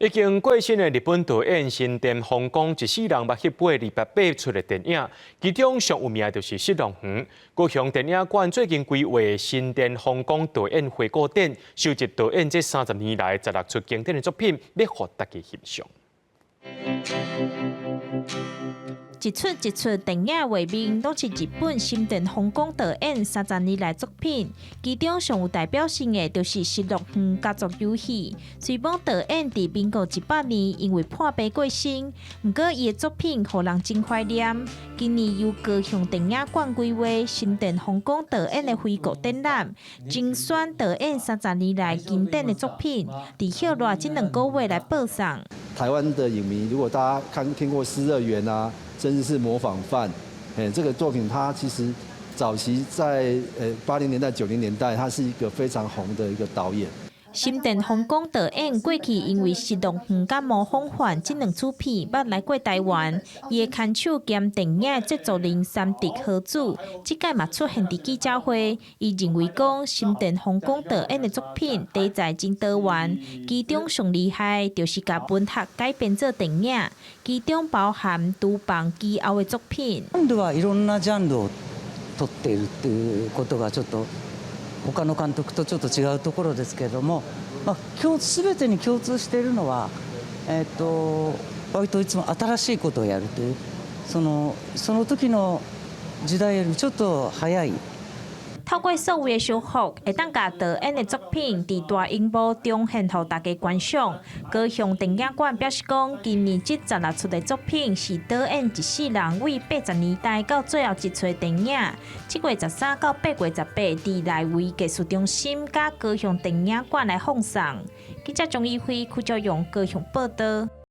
已经过身的日本导演新田宏光一世人捌翕828出的电影，其中上有名就是《失乐园》。高雄电影馆最近规划新田宏光导演回顾展，收集导演这30年来16出经典的作品，要互大家欣赏。一出一出电影画面，都是日本新田宏光导演30年来作品。其中上有代表性的，就是《失乐园》家族游戏。虽讲导演伫民国100年因为破病过身，不过伊的作品互人真怀念。今年由高雄电影馆规划新田宏光导演的回顾展览，精选导演30年来经典的作品，伫后来这2个月来播送。台湾的影迷，如果大家听过《失乐园》啊，真是模仿犯。这个作品它其实早期在80年代、90年代，他是一个非常红的一个导演。新田宏光导演过去因为《失乐园》甲《模仿犯》这2出片，捌来过台湾。伊的牵手兼电影制作人三迪合作，这届嘛出现伫记者会。伊认为讲新田宏光导演的作品题材真多元，其中上厉害就是甲文学改编做电影，其中包含厨房基后的作品。今度はいろんなジャンルを撮っているっていうことがちょっと。他の監督とちょっと違うところですけれども、全てに共通しているのは、割といつも新しいことをやるという、その時の時代よりちょっと早い。透过所有的修复，会当甲导演的作品伫大荧幕中现互大家观赏。高雄电影馆表示讲，今年这16出的作品是导演一世人为80年代到最后一出的电影。7月13到8月18，伫内围艺术中心甲高雄电影馆来放送。记者钟义辉、邱兆勇高雄报道。